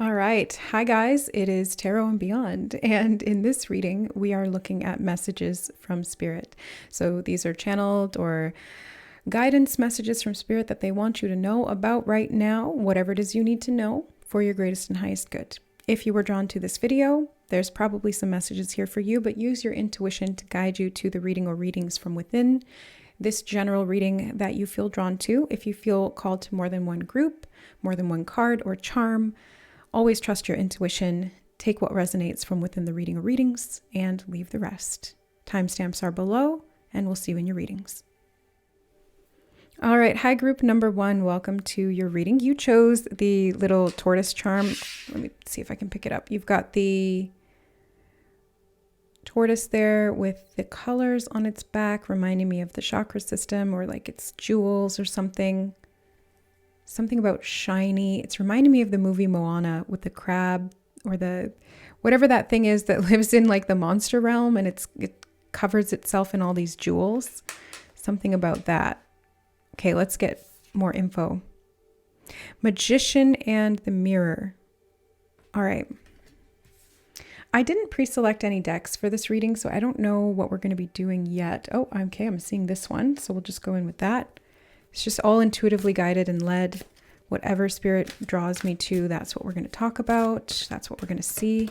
All right. Hi, guys. It is Tarot and Beyond. And in this reading, we are looking at messages from Spirit. So these are channeled or guidance messages from Spirit that they want you to know about right now, whatever it is you need to know for your greatest and highest good. If you were drawn to this video, there's probably some messages here for you, but use your intuition to guide you to the reading or readings from within this general reading that you feel drawn to. If you feel called to more than one group, more than one card or charm, always trust your intuition, take what resonates from within the reading or readings, and leave the rest. Timestamps are below, and we'll see you in your readings. All right, hi group number 1, welcome to your reading. You chose the little tortoise charm. Let me see if I can pick it up. You've got the tortoise there with the colors on its back, reminding me of the chakra system or like it's jewels or something. Something about shiny. It's reminding me of the movie Moana with the crab or the whatever that thing is that lives in like the monster realm and it covers itself in all these jewels. Something about that. Okay, let's get more info. Magician and the Mirror. All right. I didn't pre-select any decks for this reading, so I don't know what we're going to be doing yet. Oh, okay, I'm seeing this one, so we'll just go in with that. It's just all intuitively guided and led. Whatever Spirit draws me to, that's what we're going to talk about. That's what we're going to see.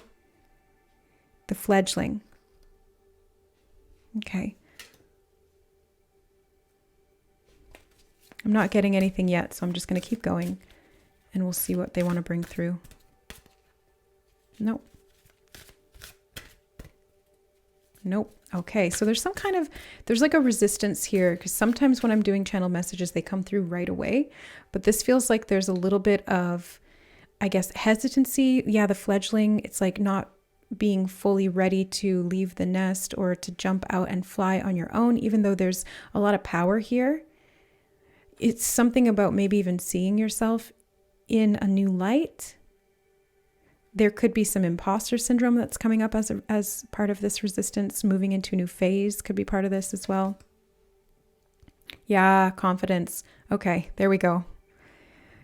The fledgling. Okay. I'm not getting anything yet, so I'm just going to keep going and we'll see what they want to bring through. Nope. Nope. Okay, so there's there's like a resistance here because sometimes when I'm doing channel messages, they come through right away. But this feels like there's a little bit of, I guess, hesitancy. Yeah, the fledgling, it's like not being fully ready to leave the nest or to jump out and fly on your own, even though there's a lot of power here. It's something about maybe even seeing yourself in a new light. There could be some imposter syndrome that's coming up as part of this resistance. Moving into a new phase could be part of this as well. Yeah, confidence. Okay, there we go.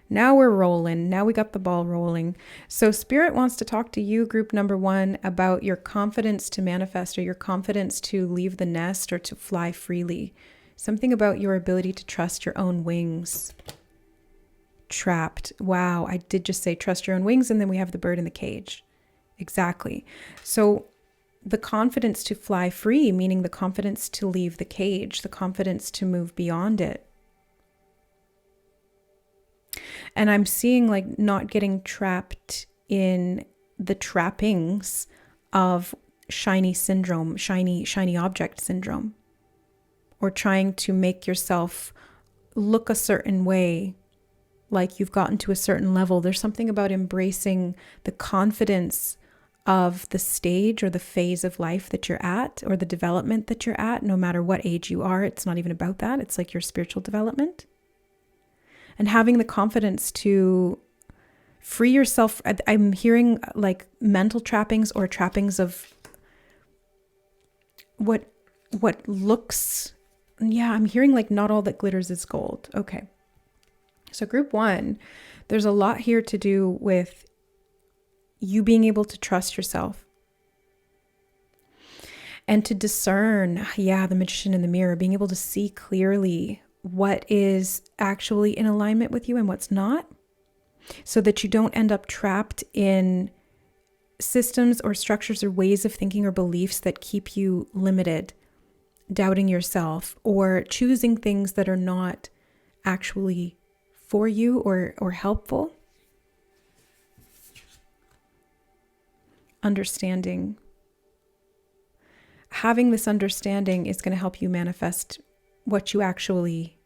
Now we're rolling. Now we got the ball rolling. So Spirit wants to talk to you, group number 1, about your confidence to manifest or your confidence to leave the nest or to fly freely. Something about your ability to trust your own wings. Trapped. Wow, I did just say trust your own wings, and then we have the bird in the cage. Exactly. So the confidence to fly free, meaning the confidence to leave the cage, the confidence to move beyond it. And I'm seeing like not getting trapped in the trappings of shiny syndrome, shiny object syndrome, or trying to make yourself look a certain way, like you've gotten to a certain level. There's something about embracing the confidence of the stage or the phase of life that you're at or the development that you're at, no matter what age you are. It's not even about that. It's like your spiritual development. And having the confidence to free yourself. I'm hearing like mental trappings or trappings of what looks, yeah, I'm hearing like not all that glitters is gold. Okay. So group 1, there's a lot here to do with you being able to trust yourself and to discern, the magician in the mirror, being able to see clearly what is actually in alignment with you and what's not, so that you don't end up trapped in systems or structures or ways of thinking or beliefs that keep you limited, doubting yourself, or choosing things that are not actually for you or helpful. Understanding. Having this understanding is going to help you manifest what you actually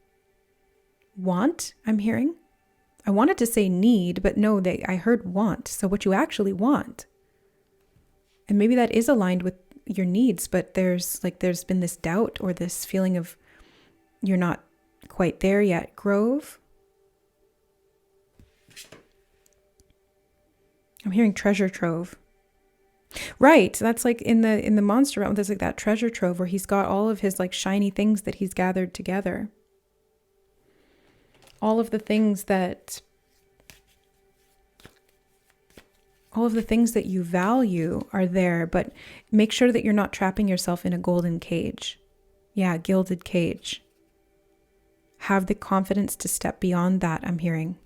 want, I'm hearing. I wanted to say need, but no, I heard want. So what you actually want. And maybe that is aligned with your needs, but there's been this doubt or this feeling of you're not quite there yet. Grove. I'm hearing treasure trove. Right. That's like in the monster realm, there's like that treasure trove where he's got all of his like shiny things that he's gathered together. All of the things that All of the things that you value are there, but make sure that you're not trapping yourself in a golden cage. Yeah, gilded cage. Have the confidence to step beyond that, I'm hearing.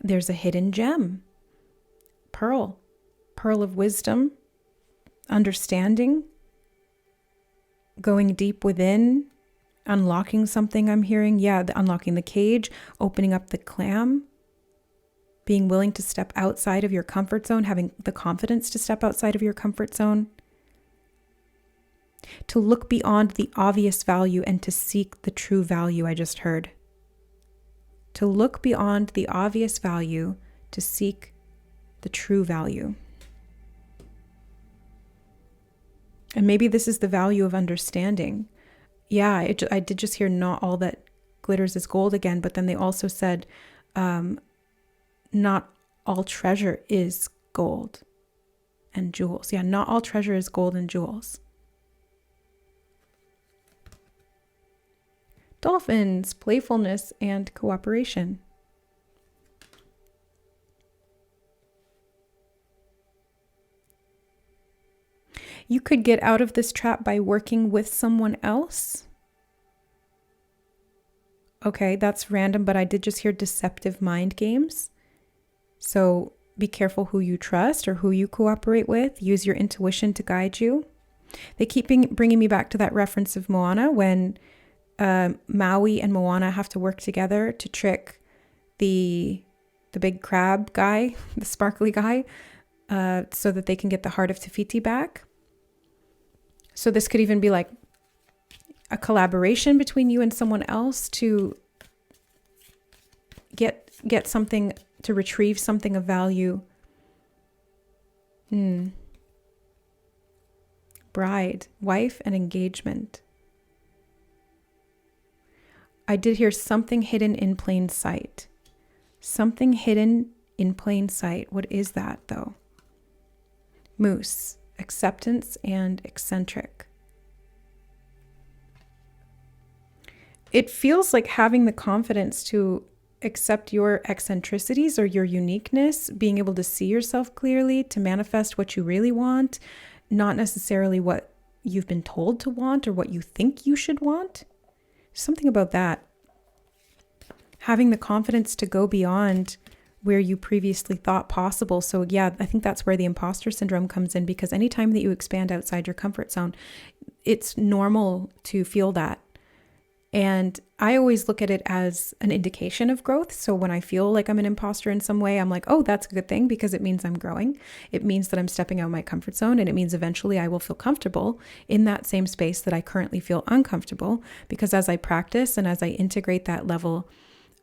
There's a hidden gem. Pearl of wisdom, understanding, going deep within, unlocking something, I'm hearing. Yeah, unlocking the cage, opening up the clam, being willing to step outside of your comfort zone, having the confidence to step outside of your comfort zone, to look beyond the obvious value and to seek the true value, I just heard. To look beyond the obvious value, to seek the true value. And maybe this is the value of understanding. Yeah, I did just hear not all that glitters is gold again, but then they also said not all treasure is gold and jewels. Yeah, not all treasure is gold and jewels. Dolphins, playfulness and cooperation. You could get out of this trap by working with someone else. Okay, that's random, but I did just hear deceptive mind games. So be careful who you trust or who you cooperate with. Use your intuition to guide you. They keep bringing me back to that reference of Moana when Maui and Moana have to work together to trick the big crab guy, the sparkly guy, so that they can get the heart of Te Fiti back. So this could even be like a collaboration between you and someone else to get something, to retrieve something of value. Bride, wife, and engagement. I did hear something hidden in plain sight. Something hidden in plain sight. What is that though? Moose. Acceptance and eccentric. It feels like having the confidence to accept your eccentricities or your uniqueness, being able to see yourself clearly, to manifest what you really want, not necessarily what you've been told to want or what you think you should want. Something about that. Having the confidence to go beyond where you previously thought possible. So yeah, I think that's where the imposter syndrome comes in, because anytime that you expand outside your comfort zone, it's normal to feel that. And I always look at it as an indication of growth. So when I feel like I'm an imposter in some way, I'm like, oh, that's a good thing because it means I'm growing. It means that I'm stepping out of my comfort zone, and it means eventually I will feel comfortable in that same space that I currently feel uncomfortable, because as I practice and as I integrate that level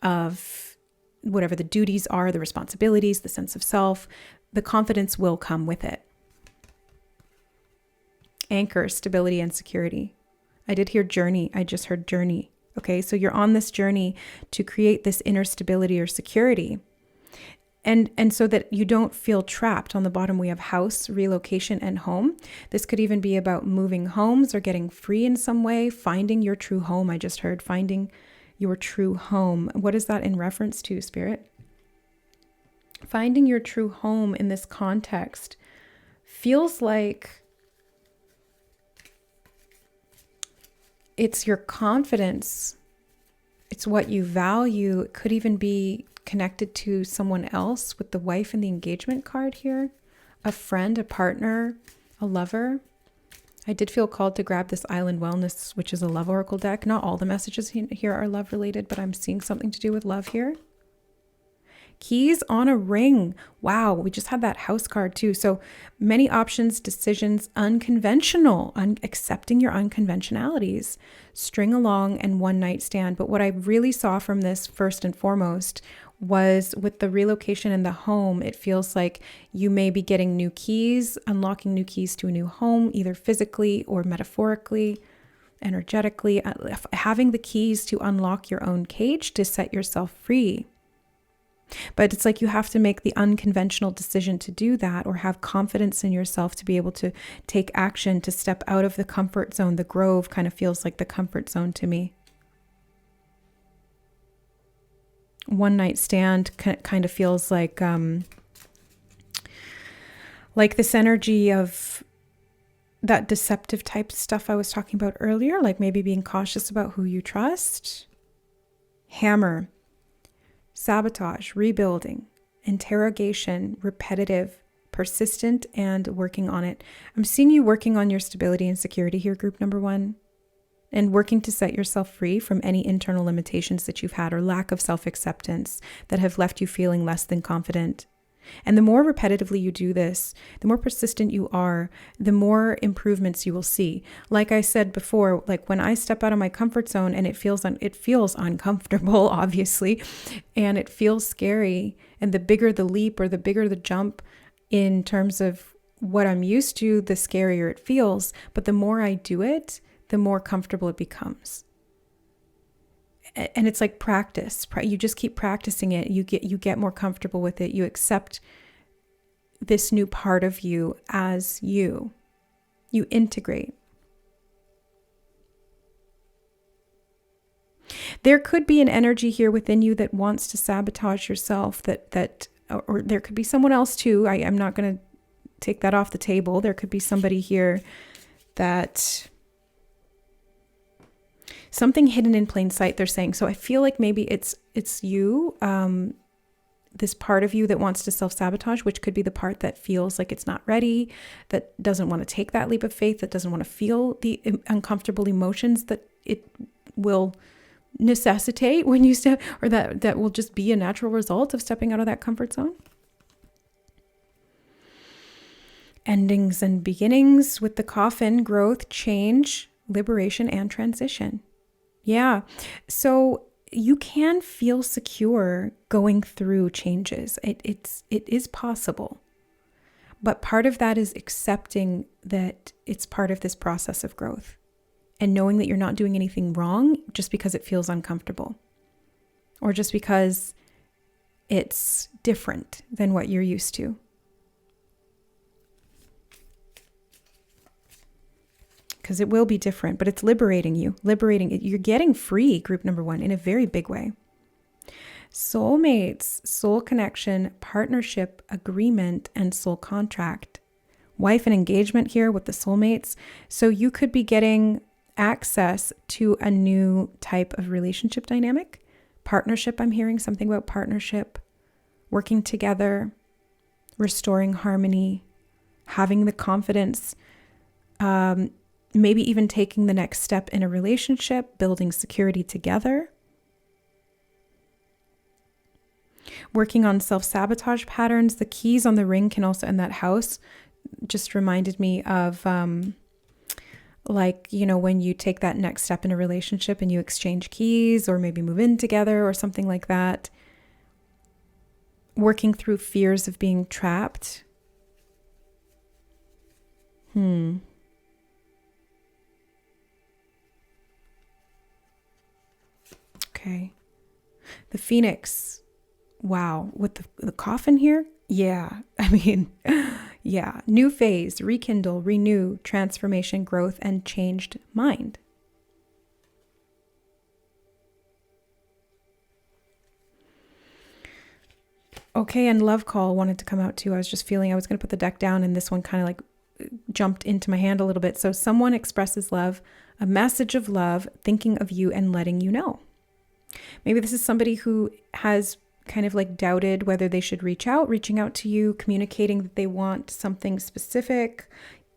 of whatever the duties are, the responsibilities, the sense of self, the confidence will come with it. Anchor, stability, and security. I did hear journey. I just heard journey. Okay, so you're on this journey to create this inner stability or security. And so that you don't feel trapped. On the bottom, we have house, relocation, and home. This could even be about moving homes or getting free in some way, finding your true home. I just heard finding your true home. What is that in reference to, Spirit? Finding your true home in this context feels like it's your confidence. It's what you value. It could even be connected to someone else with the wife and the engagement card here. A friend, a partner, a lover. I did feel called to grab this Island Wellness, which is a love oracle deck. Not all the messages here are love related, but I'm seeing something to do with love here. Keys on a ring. Wow, we just had that house card too. So many options, decisions, unconventional, accepting your unconventionalities, string along, and one night stand. But what I really saw from this first and foremost was with the relocation in the home, it feels like you may be getting new keys, unlocking new keys to a new home, either physically or metaphorically, energetically, having the keys to unlock your own cage to set yourself free. But it's like you have to make the unconventional decision to do that, or have confidence in yourself to be able to take action, to step out of the comfort zone. The Grove kind of feels like the comfort zone to me. One night stand kind of feels like Like this energy of that deceptive type stuff I was talking about earlier, like maybe being cautious about who you trust. Hammer, sabotage, rebuilding, interrogation, repetitive, persistent, and working on it. I'm seeing you working on your stability and security here, group number 1, and working to set yourself free from any internal limitations that you've had or lack of self-acceptance that have left you feeling less than confident. And the more repetitively you do this, the more persistent you are, the more improvements you will see. Like I said before, like when I step out of my comfort zone and it feels uncomfortable, obviously, and it feels scary. And the bigger the leap or the bigger the jump in terms of what I'm used to, the scarier it feels. But the more I do it, the more comfortable it becomes. And it's like practice. You just keep practicing it. You get more comfortable with it. You accept this new part of you as you. You integrate. There could be an energy here within you that wants to sabotage yourself, or there could be someone else too. I'm not going to take that off the table. There could be somebody here that something hidden in plain sight, they're saying. So I feel like maybe it's you, this part of you that wants to self-sabotage, which could be the part that feels like it's not ready, that doesn't want to take that leap of faith, that doesn't want to feel the uncomfortable emotions that it will necessitate when you step, or that will just be a natural result of stepping out of that comfort zone. Endings and beginnings with the coffin, growth, change, liberation, and transition. Yeah. So you can feel secure going through changes. It is possible. But part of that is accepting that it's part of this process of growth and knowing that you're not doing anything wrong just because it feels uncomfortable or just because it's different than what you're used to. Because it will be different, but it's liberating you. You're getting free, group number 1, in a very big way. Soulmates, soul connection, partnership, agreement, and soul contract. Wife and engagement here with the soulmates. So you could be getting access to a new type of relationship dynamic. Partnership, I'm hearing something about partnership, working together, restoring harmony, having the confidence, maybe even taking the next step in a relationship, building security together. Working on self-sabotage patterns. The keys on the ring can also, in that house, just reminded me of when you take that next step in a relationship and you exchange keys or maybe move in together or something like that. Working through fears of being trapped. Okay. The Phoenix. Wow. With the coffin here? Yeah. I mean, yeah. New phase, rekindle, renew, transformation, growth, and changed mind. Okay. And love call wanted to come out too. I was just feeling I was going to put the deck down and this one kind of like jumped into my hand a little bit. So someone expresses love, a message of love, thinking of you and letting you know. Maybe this is somebody who has kind of like doubted whether they should reaching out to you, communicating that they want something specific.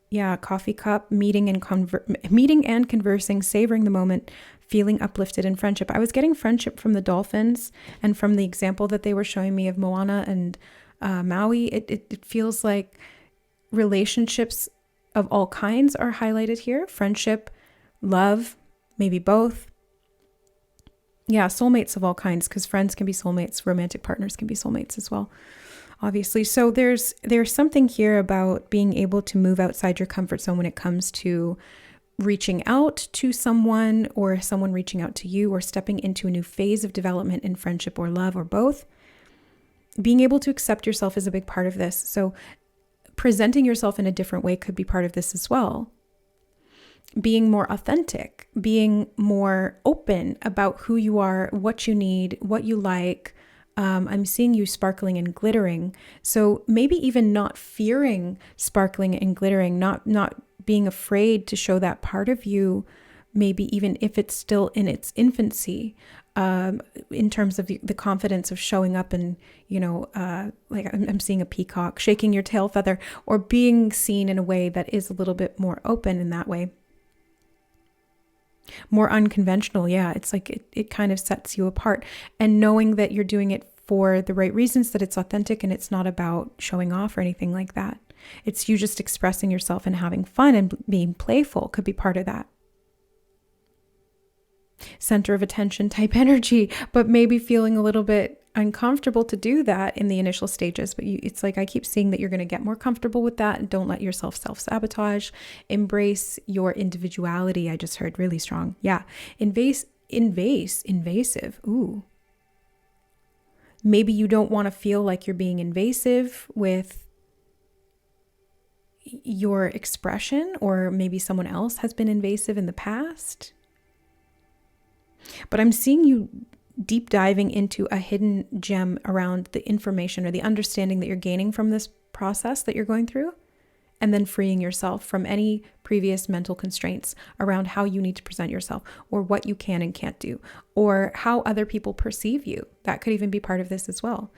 Yeah, coffee cup, meeting and conversing, savoring the moment, feeling uplifted in friendship. I was getting friendship from the dolphins and from the example that they were showing me of Moana and Maui. It feels like relationships of all kinds are highlighted here. Friendship, love, maybe both. Yeah, soulmates of all kinds, because friends can be soulmates, romantic partners can be soulmates as well, obviously. So there's something here about being able to move outside your comfort zone when it comes to reaching out to someone or someone reaching out to you or stepping into a new phase of development in friendship or love or both. Being able to accept yourself is a big part of this. So presenting yourself in a different way could be part of this as well. Being more authentic, being more open about who you are, what you need, what you like, I'm seeing you sparkling and glittering. So maybe even not fearing sparkling and glittering, not being afraid to show that part of you, maybe even if it's still in its infancy, in terms of the confidence of showing up and, like I'm seeing a peacock shaking your tail feather, or being seen in a way that is a little bit more open in that way. More unconventional. Yeah, it's like it kind of sets you apart, and knowing that you're doing it for the right reasons, that it's authentic and it's not about showing off or anything like that. It's you just expressing yourself and having fun and being playful could be part of that. Center of attention type energy, but maybe feeling a little bit uncomfortable to do that in the initial stages. But it's like I keep seeing that you're going to get more comfortable with that, and don't let yourself self-sabotage. Embrace your individuality. I just heard really strong. Yeah. Invasive. Ooh. Maybe you don't want to feel like you're being invasive with your expression, or maybe someone else has been invasive in the past. But I'm seeing you deep diving into a hidden gem around the information or the understanding that you're gaining from this process that you're going through, and then freeing yourself from any previous mental constraints around how you need to present yourself, or what you can and can't do, or how other people perceive you. That could even be part of this as well.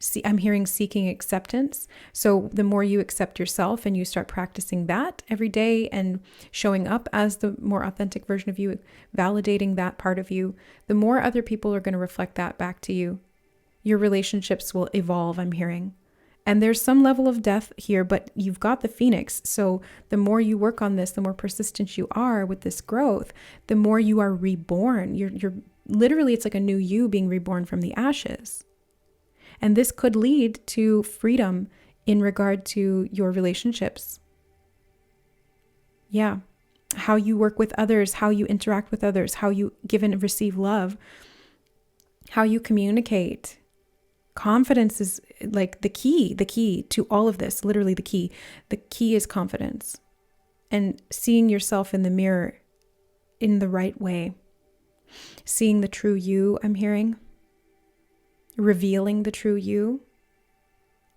See, I'm hearing seeking acceptance. So the more you accept yourself and you start practicing that every day and showing up as the more authentic version of you, validating that part of you, the more other people are going to reflect that back to you. Your relationships will evolve, I'm hearing. And there's some level of death here, but you've got the phoenix. So the more you work on this, the more persistent you are with this growth, the more you are reborn. You're literally, it's like a new you being reborn from the ashes. And this could lead to freedom in regard to your relationships. Yeah. How you work with others, how you interact with others, how you give and receive love, how you communicate. Confidence is like the key to all of this, literally the key. The key is confidence and seeing yourself in the mirror in the right way. Seeing the true you, I'm hearing. Revealing the true you.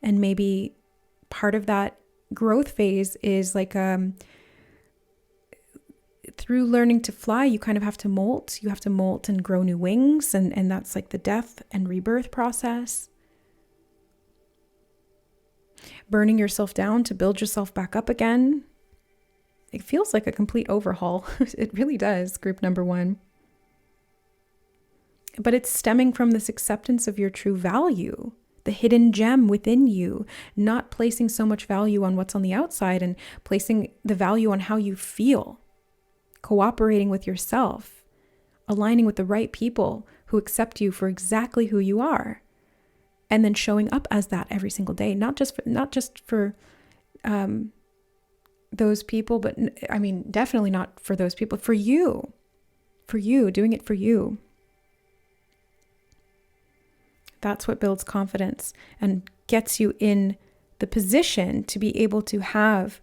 And maybe part of that growth phase is like through learning to fly, you kind of have to molt. You have to molt and grow new wings, and that's like the death and rebirth process. Burning yourself down to build yourself back up again. It feels like a complete overhaul. It really does, group number 1. But it's stemming from this acceptance of your true value, the hidden gem within you, not placing so much value on what's on the outside and placing the value on how you feel, cooperating with yourself, aligning with the right people who accept you for exactly who you are, and then showing up as that every single day, not just for those people, but I mean, definitely not for those people, for you, doing it for you. That's what builds confidence and gets you in the position to be able to have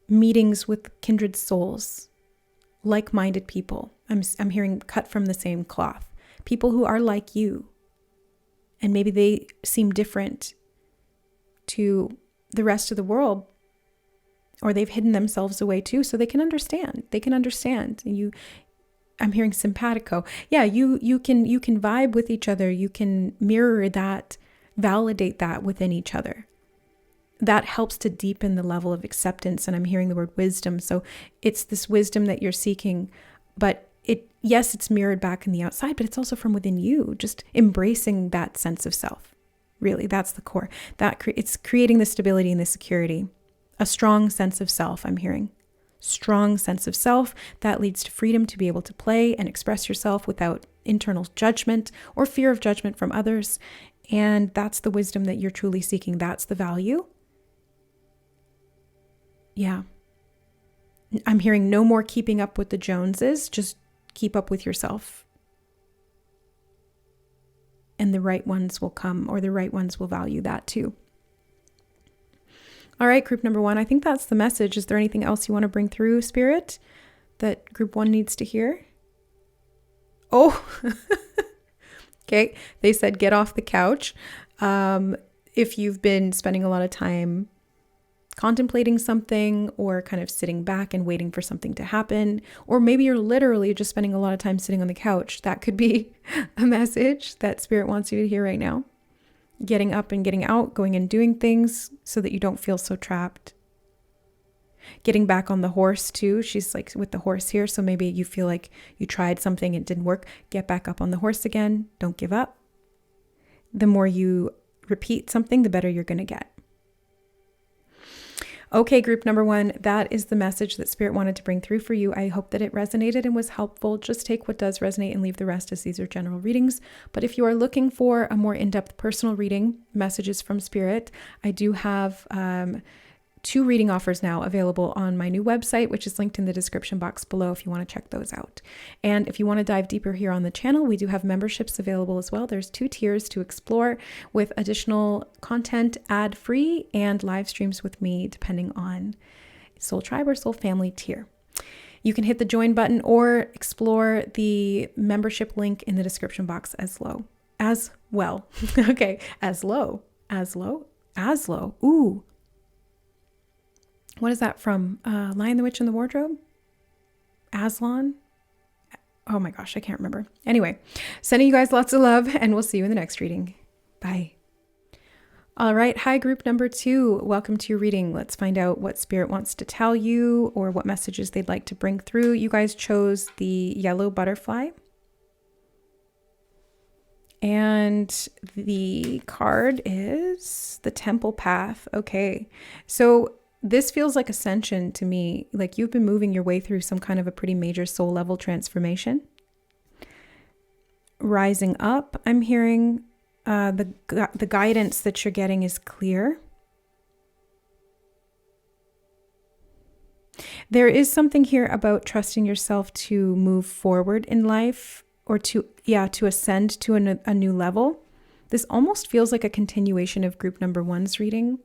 meetings with kindred souls, like-minded people. I'm hearing cut from the same cloth. People who are like you. And maybe they seem different to the rest of the world, or they've hidden themselves away too, so they can understand. And I'm hearing simpatico. Yeah, you can vibe with each other. You can mirror that, validate that within each other. That helps to deepen the level of acceptance. And I'm hearing the word wisdom. So it's this wisdom that you're seeking, but it's mirrored back in the outside, but it's also from within you, just embracing that sense of self. Really, that's the core. It's creating the stability and the security, a strong sense of self, I'm hearing. Strong sense of self that leads to freedom to be able to play and express yourself without internal judgment or fear of judgment from others. And that's the wisdom that you're truly seeking. That's the value. Yeah. I'm hearing no more keeping up with the Joneses. Just keep up with yourself. And the right ones will come, or the right ones will value that too. All right, group number 1, I think that's the message. Is there anything else you want to bring through, Spirit, that group 1 needs to hear? Oh, Okay. They said get off the couch. If you've been spending a lot of time contemplating something or kind of sitting back and waiting for something to happen, or maybe you're literally just spending a lot of time sitting on the couch, that could be a message that Spirit wants you to hear right now. Getting up and getting out, going and doing things so that you don't feel so trapped. Getting back on the horse too. She's like with the horse here. So maybe you feel like you tried something, it didn't work. Get back up on the horse again. Don't give up. The more you repeat something, the better you're going to get. Okay, group number 1, that is the message that Spirit wanted to bring through for you. I hope that it resonated and was helpful. Just take what does resonate and leave the rest, as these are general readings. But if you are looking for a more in-depth personal reading, messages from Spirit, I do have 2 reading offers now available on my new website, which is linked in the description box below if you want to check those out. And if you want to dive deeper here on the channel, we do have memberships available as well. There's 2 tiers to explore with additional content, ad-free, and live streams with me, depending on Soul Tribe or Soul Family tier. You can hit the join button or explore the membership link in the description box as well. Okay, as low. Ooh. What is that from? Lion, the Witch, and the Wardrobe? Aslan? Oh my gosh, I can't remember. Anyway, sending you guys lots of love, and we'll see you in the next reading. Bye. All right. Hi, group number 2. Welcome to your reading. Let's find out what Spirit wants to tell you or what messages they'd like to bring through. You guys chose the yellow butterfly. And the card is the Temple Path. Okay. So this feels like ascension to me, like you've been moving your way through some kind of a pretty major soul level transformation. Rising up, I'm hearing the guidance that you're getting is clear. There is something here about trusting yourself to move forward in life or to ascend to a new level. This almost feels like a continuation of group number 1's reading.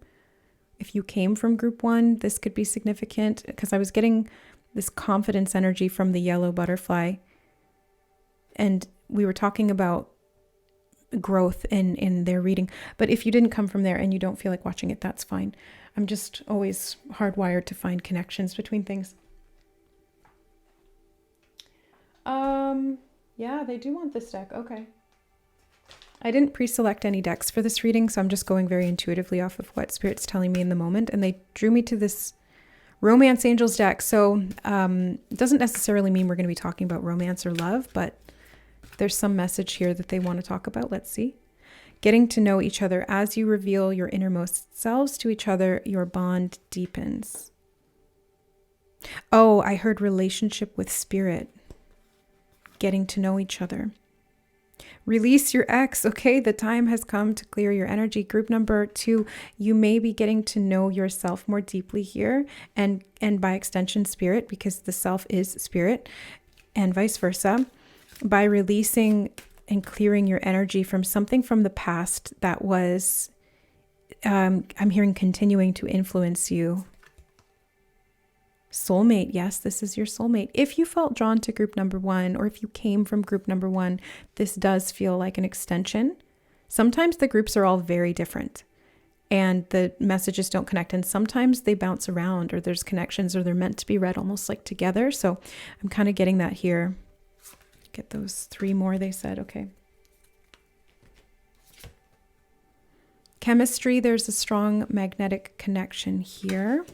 If you came from group 1, this could be significant because I was getting this confidence energy from the yellow butterfly. And we were talking about growth in their reading. But if you didn't come from there and you don't feel like watching it, that's fine. I'm just always hardwired to find connections between things. Yeah, they do want this deck. Okay. I didn't pre-select any decks for this reading, so I'm just going very intuitively off of what Spirit's telling me in the moment. And they drew me to this Romance Angels deck. So it doesn't necessarily mean we're going to be talking about romance or love, but there's some message here that they want to talk about. Let's see. Getting to know each other. As you reveal your innermost selves to each other, your bond deepens. Oh, I heard relationship with Spirit. Getting to know each other. Release your ex. Okay, the time has come to clear your energy. Group number 2, you may be getting to know yourself more deeply here, and by extension Spirit, because the self is Spirit, and vice versa, by releasing and clearing your energy from something from the past that was, I'm hearing, continuing to influence you. Soulmate. Yes, this is your soulmate. If you felt drawn to group number 1, or if you came from group number 1, this does feel like an extension. Sometimes the groups are all very different and the messages don't connect. And sometimes they bounce around, or there's connections, or they're meant to be read almost like together. So I'm kind of getting that here. Get those 3 more, they said. Okay. Chemistry. There's a strong magnetic connection here.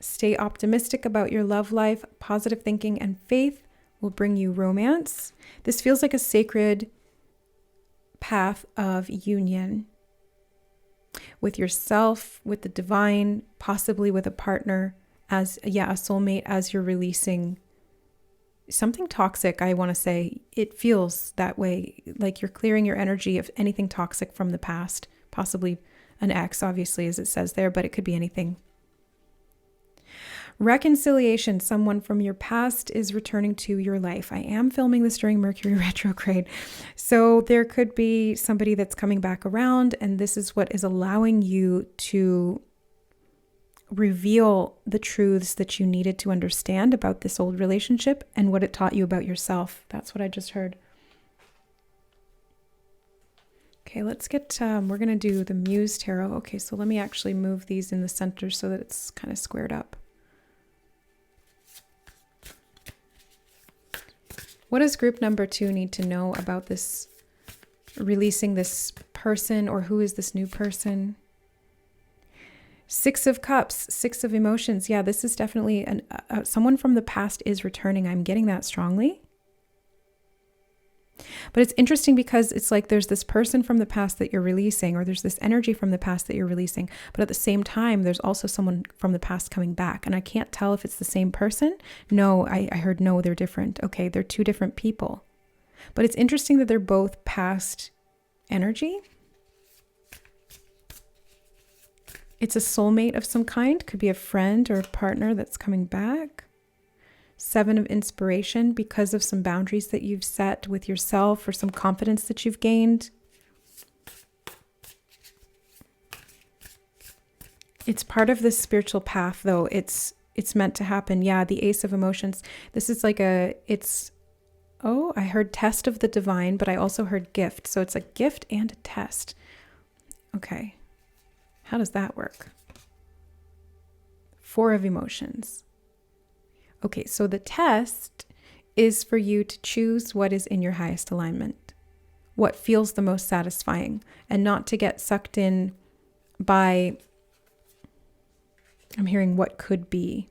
Stay optimistic about your love life. Positive thinking and faith will bring you romance. This feels like a sacred path of union with yourself, with the divine, possibly with a partner, a soulmate, as you're releasing something toxic. I want to say it feels that way, like you're clearing your energy of anything toxic from the past, possibly an ex, obviously, as it says there, but it could be anything. Reconciliation. Someone from your past is returning to your life. I am filming this during Mercury retrograde. So there could be somebody that's coming back around, and this is what is allowing you to reveal the truths that you needed to understand about this old relationship and what it taught you about yourself. That's what I just heard. Okay, let's get, we're going to do the Muse Tarot. Okay, so let me actually move these in the center so that it's kind of squared up. What does group number 2 need to know about this, releasing this person, or who is this new person? 6 of Cups, 6 of Emotions. Yeah, this is definitely someone from the past is returning. I'm getting that strongly. But it's interesting because it's like there's this person from the past that you're releasing, or there's this energy from the past that you're releasing. But at the same time, there's also someone from the past coming back. And I can't tell if it's the same person. No, I heard no, they're different. Okay, they're 2 different people. But it's interesting that they're both past energy. It's a soulmate of some kind. Could be a friend or a partner that's coming back. 7 of Inspiration, because of some boundaries that you've set with yourself or some confidence that you've gained. It's part of this spiritual path, though. It's meant to happen. Yeah, the Ace of Emotions. This is like I heard test of the divine, but I also heard gift. So it's a gift and a test. Okay. How does that work? 4 of Emotions. Okay, so the test is for you to choose what is in your highest alignment, what feels the most satisfying, and not to get sucked in by, I'm hearing what could be.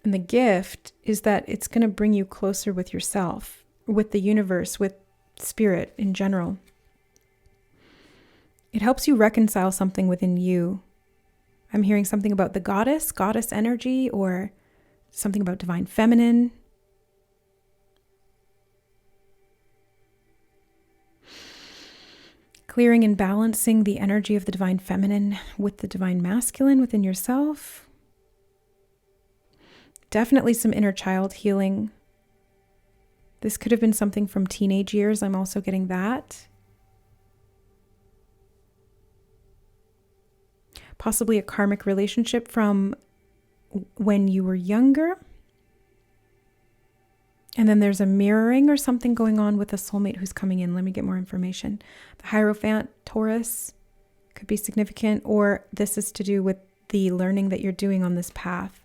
And the gift is that it's going to bring you closer with yourself, with the universe, with spirit in general. It helps you reconcile something within you. I'm hearing something about the goddess energy, or something about divine feminine. Clearing and balancing the energy of the divine feminine with the divine masculine within yourself. Definitely some inner child healing. This could have been something from teenage years. I'm also getting that. Possibly a karmic relationship from when you were younger. And then there's a mirroring or something going on with a soulmate who's coming in. Let me get more information. The Hierophant, Taurus, could be significant, or this is to do with the learning that you're doing on this path.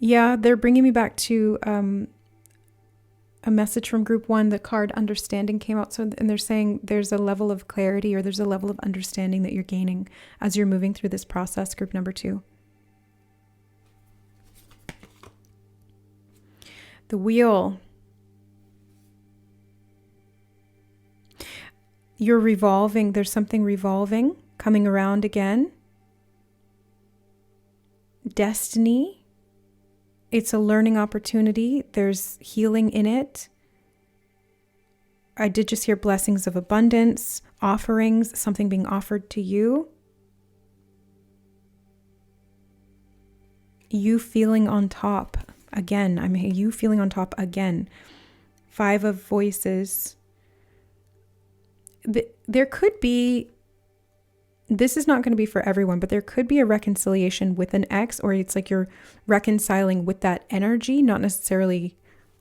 Yeah, they're bringing me back to a message from group 1. The card Understanding came out. And they're saying there's a level of clarity, or there's a level of understanding that you're gaining as you're moving through this process, group number 2. The Wheel. You're revolving. There's something revolving, coming around again. Destiny. It's a learning opportunity. There's healing in it. I did just hear blessings of abundance, offerings, something being offered to you. You feeling on top again. I'm you feeling on top again. 5 of Voices. There could be, this is not going to be for everyone, but there could be a reconciliation with an ex, or it's like you're reconciling with that energy, not necessarily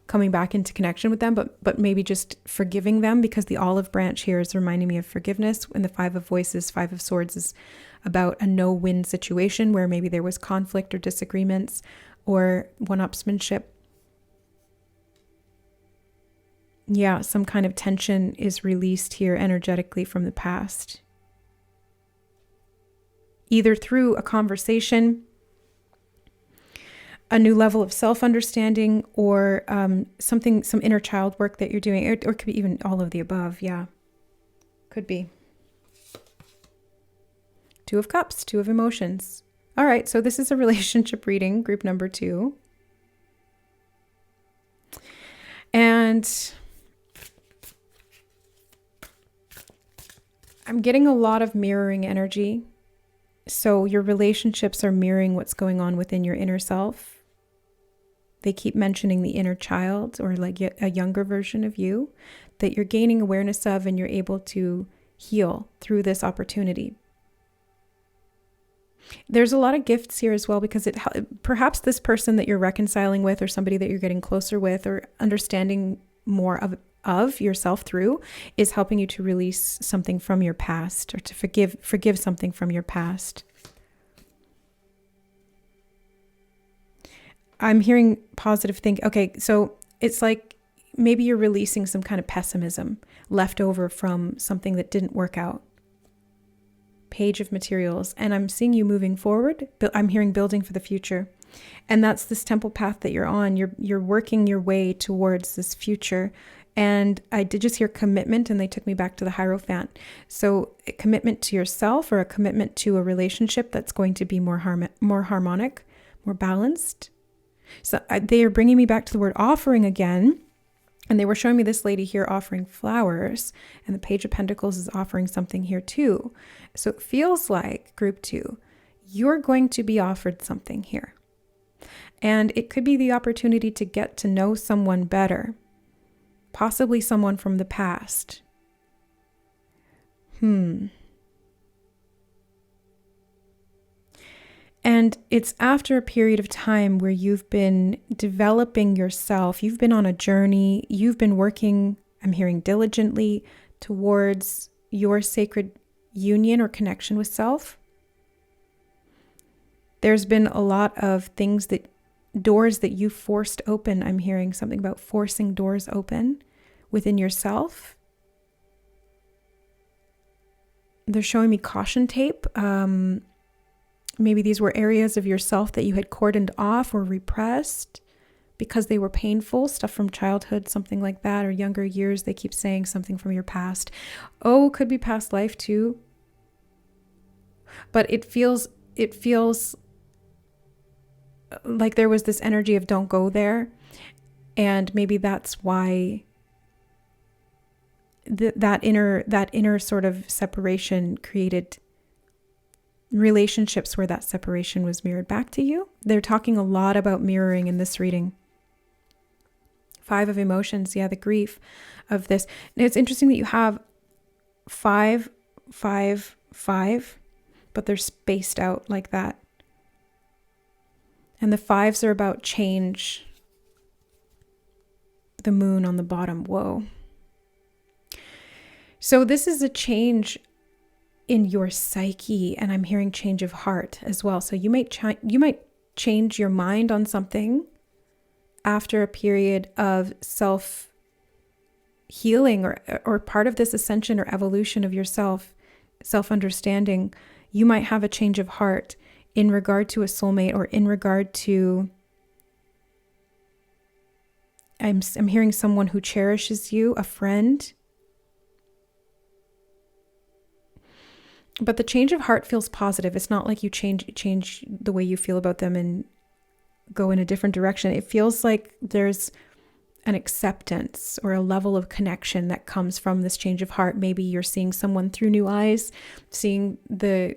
coming back into connection with them, but maybe just forgiving them, because the olive branch here is reminding me of forgiveness. And the 5 of Voices, 5 of Swords is about a no-win situation where maybe there was conflict or disagreements or one-upsmanship. Yeah, some kind of tension is released here energetically from the past. Either through a conversation, a new level of self-understanding, or some inner child work that you're doing, or it could be even all of the above. Yeah, could be. 2 of Cups, 2 of Emotions. All right, so this is a relationship reading, group number 2. And I'm getting a lot of mirroring energy. So your relationships are mirroring what's going on within your inner self. They keep mentioning the inner child, or like a younger version of you that you're gaining awareness of, and you're able to heal through this opportunity. There's a lot of gifts here as well, because perhaps this person that you're reconciling with, or somebody that you're getting closer with, or understanding more of yourself through, is helping you to release something from your past, or to forgive something from your past. I'm hearing positive thinking. Okay, so it's like maybe you're releasing some kind of pessimism left over from something that didn't work out. Page of materials. And I'm seeing you moving forward, but I'm hearing building for the future. And that's this temple path that you're on. You're working your way towards this future. And I did just hear commitment, and they took me back to the Hierophant. So a commitment to yourself, or a commitment to a relationship that's going to be more harmonic, more balanced. So they are bringing me back to the word offering again. And they were showing me this lady here offering flowers, and the Page of Pentacles is offering something here too. So it feels like, group 2, you're going to be offered something here. And it could be the opportunity to get to know someone better, possibly someone from the past. And it's after a period of time where you've been developing yourself. You've been on a journey. You've been working, I'm hearing, diligently towards your sacred union or connection with self. There's been a lot of doors that you forced open. I'm hearing something about forcing doors open within yourself. They're showing me caution tape. Maybe these were areas of yourself that you had cordoned off or repressed because they were painful, stuff from childhood, something like that, or younger years. They keep saying something from your past. Oh, could be past life too. But it feels like there was this energy of don't go there. And maybe that's why that inner sort of separation created relationships where that separation was mirrored back to you. They're talking a lot about mirroring in this reading. 5 of emotions, the grief of this. And it's interesting that you have 5, 5, 5, but they're spaced out like that. And the 5s are about change. The moon on the bottom, whoa. So this is a change in your psyche, and I'm hearing change of heart as well. So you might change your mind on something after a period of self-healing or part of this ascension or evolution of yourself, self-understanding. You might have a change of heart in regard to a soulmate, or in regard to, I'm hearing someone who cherishes you, a friend. But the change of heart feels positive. It's not like you change the way you feel about them and go in a different direction. It feels like there's an acceptance or a level of connection that comes from this change of heart. Maybe you're seeing someone through new eyes, seeing the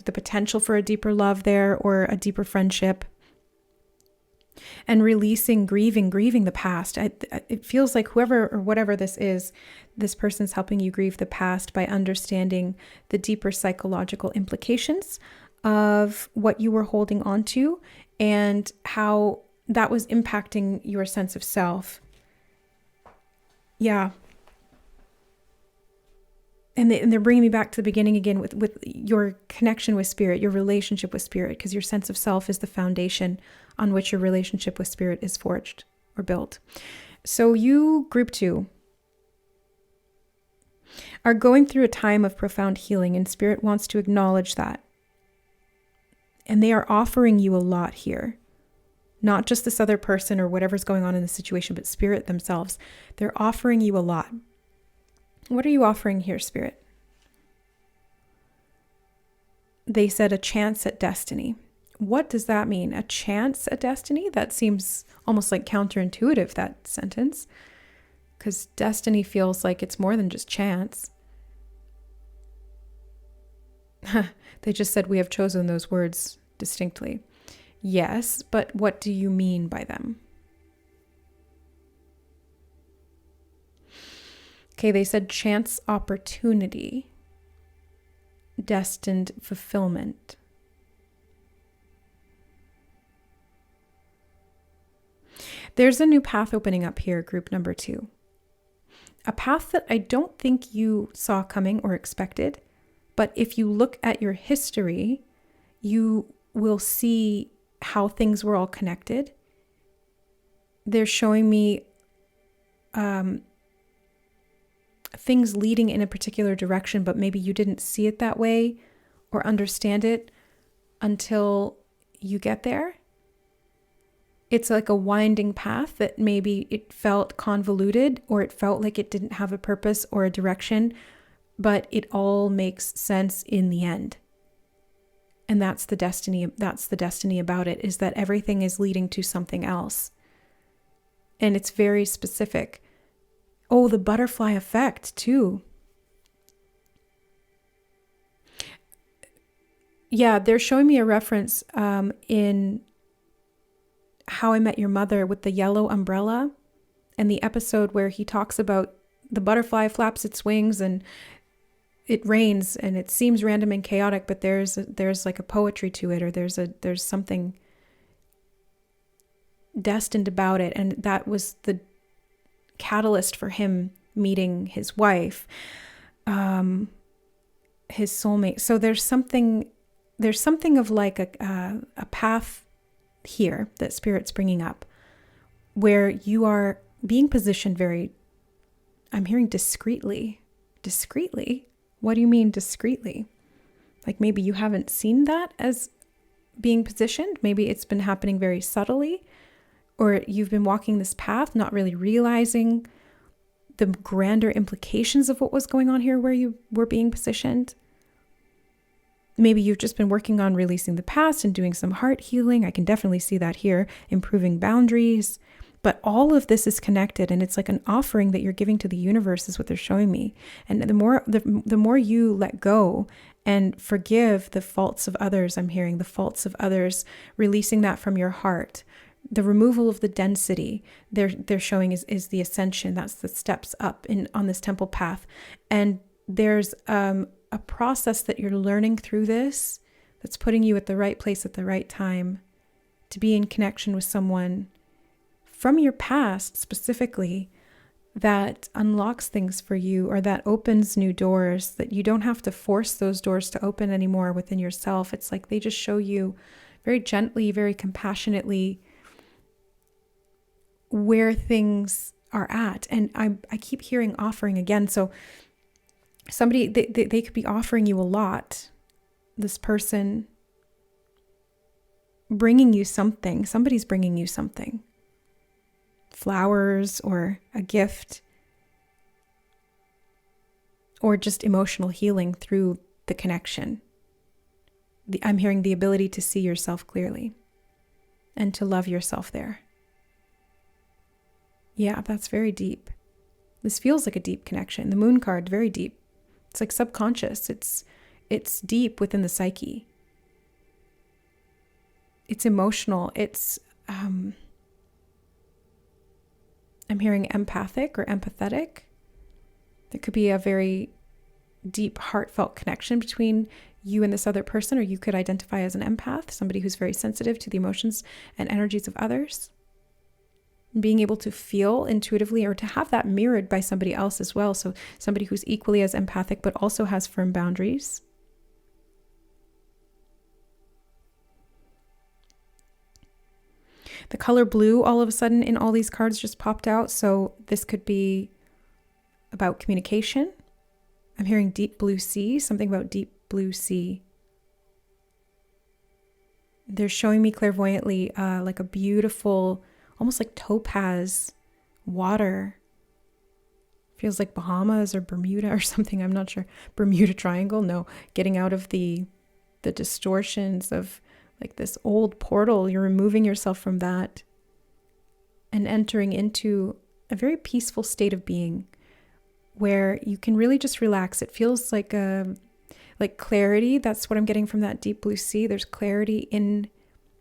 potential for a deeper love there, or a deeper friendship, and releasing, grieving the past. It feels like whoever or whatever this is, this person's helping you grieve the past by understanding the deeper psychological implications of what you were holding on to and how that was impacting your sense of self. Yeah. And they're bringing me back to the beginning again with your connection with spirit, your relationship with spirit, because your sense of self is the foundation on which your relationship with spirit is forged or built. So you, group 2, are going through a time of profound healing, and spirit wants to acknowledge that. And they are offering you a lot here. Not just this other person or whatever's going on in the situation, but spirit themselves. They're offering you a lot. What are you offering here, spirit? They said a chance at destiny. What does that mean? A chance at destiny? That seems almost like counterintuitive, that sentence. Because destiny feels like it's more than just chance. They just said we have chosen those words distinctly. Yes, but what do you mean by them? Okay, they said chance opportunity, destined fulfillment. There's a new path opening up here, group number 2. A path that I don't think you saw coming or expected, but if you look at your history, you will see how things were all connected. They're showing me things leading in a particular direction, but maybe you didn't see it that way or understand it until you get there. It's like a winding path that maybe it felt convoluted or it felt like it didn't have a purpose or a direction, but it all makes sense in the end. And that's the destiny about it, is that everything is leading to something else. And it's very specific. Oh, the butterfly effect too. Yeah, they're showing me a reference in How I Met Your Mother with the yellow umbrella and the episode where he talks about the butterfly flaps its wings and it rains and it seems random and chaotic, but there's like a poetry to it, or there's something destined about it. And that was the catalyst for him meeting his wife, his soulmate. So there's something of like a path here that Spirit's bringing up, where you are being positioned very, I'm hearing discreetly. What do you mean discreetly? Like maybe you haven't seen that as being positioned. Maybe it's been happening very subtly, or you've been walking this path, not really realizing the grander implications of what was going on here where you were being positioned. Maybe you've just been working on releasing the past and doing some heart healing. I can definitely see that here, improving boundaries. But all of this is connected, and it's like an offering that you're giving to the universe is what they're showing me. And the more you let go and forgive the faults of others, I'm hearing the faults of others, releasing that from your heart, the removal of the density they're showing is the ascension. That's the steps up on this temple path. And there's a process that you're learning through this that's putting you at the right place at the right time to be in connection with someone from your past specifically that unlocks things for you, or that opens new doors that you don't have to force those doors to open anymore within yourself. It's like they just show you very gently, very compassionately where things are at. And I keep hearing offering again. So somebody, they could be offering you a lot. This person bringing you something. Somebody's bringing you something. Flowers or a gift, or just emotional healing through the connection. I'm hearing the ability to see yourself clearly and to love yourself there. Yeah, that's very deep. This feels like a deep connection. The moon card, very deep. It's like subconscious. It's deep within the psyche. It's emotional. It's I'm hearing empathic or empathetic. There could be a very deep, heartfelt connection between you and this other person, or you could identify as an empath, somebody who's very sensitive to the emotions and energies of others. Being able to feel intuitively, or to have that mirrored by somebody else as well. So somebody who's equally as empathic, but also has firm boundaries. The color blue all of a sudden in all these cards just popped out. So this could be about communication. I'm hearing deep blue sea, something about deep blue sea. They're showing me clairvoyantly like a beautiful, almost like topaz water. Feels like Bahamas or Bermuda or something. I'm not sure. Bermuda Triangle. No, getting out of the distortions of like this old portal. You're removing yourself from that and entering into a very peaceful state of being where you can really just relax. It feels like clarity. That's what I'm getting from that deep blue sea. There's clarity in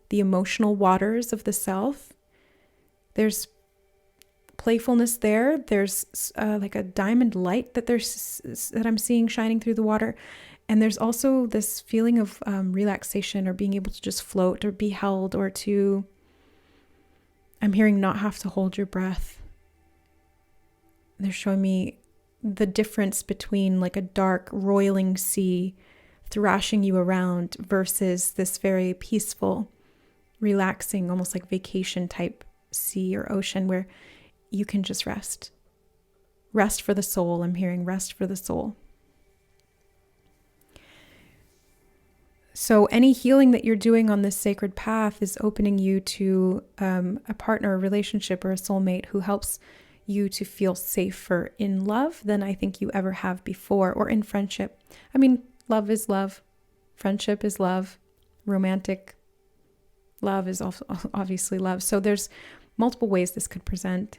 the emotional waters of the self. There's playfulness there. There's like a diamond light that I'm seeing shining through the water. And there's also this feeling of relaxation, or being able to just float or be held, or to I'm hearing not have to hold your breath. They're showing me the difference between like a dark, roiling sea thrashing you around versus this very peaceful, relaxing, almost like vacation type sea or ocean where you can just rest. Rest for the soul. I'm hearing rest for the soul. So any healing that you're doing on this sacred path is opening you to a partner, a relationship, or a soulmate who helps you to feel safer in love than I think you ever have before, or in friendship. I mean, love is love. Friendship is love. Romantic love is obviously love. So there's multiple ways this could present,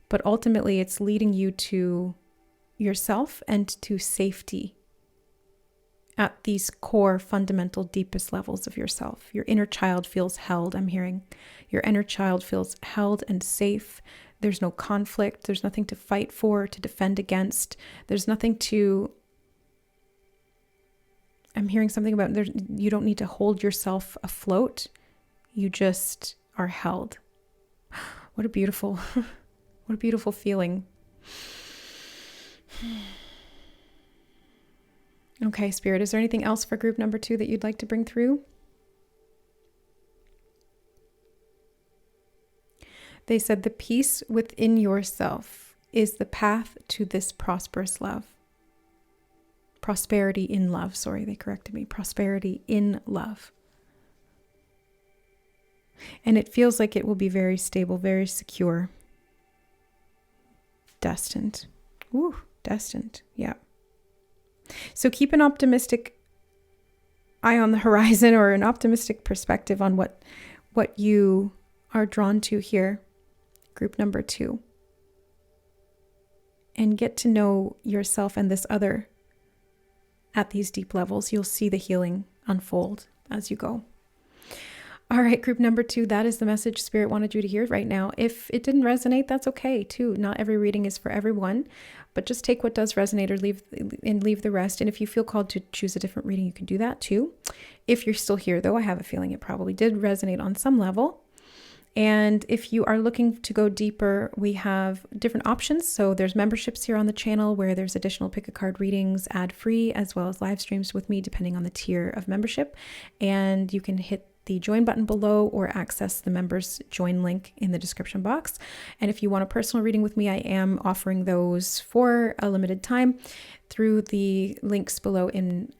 but ultimately it's leading you to yourself and to safety at these core, fundamental, deepest levels of yourself. Your inner child feels held, I'm hearing. Your inner child feels held and safe. There's no conflict. There's nothing to fight for, to defend against. There's nothing to... I'm hearing something about you don't need to hold yourself afloat. You just are held. What a beautiful, what a beautiful feeling. Okay, Spirit, is there anything else for group number 2 that you'd like to bring through? They said the peace within yourself is the path to this prosperous love. Prosperity in love. Sorry, they corrected me. Prosperity in love. And it feels like it will be very stable, very secure. Destined. Ooh, destined. Yeah. So keep an optimistic eye on the horizon, or an optimistic perspective on what you are drawn to here, group number 2. And get to know yourself and this other at these deep levels. You'll see the healing unfold as you go. All right, group number 2, that is the message Spirit wanted you to hear right now. If it didn't resonate, that's okay too. Not every reading is for everyone, but just take what does resonate or leave the rest. And if you feel called to choose a different reading, you can do that too. If you're still here though, I have a feeling it probably did resonate on some level. And if you are looking to go deeper, we have different options. So there's memberships here on the channel where there's additional pick a card readings ad-free, as well as live streams with me, depending on the tier of membership. And you can hit the join button below or access the members join link in the description box. And if you want a personal reading with me, I am offering those for a limited time through the links below in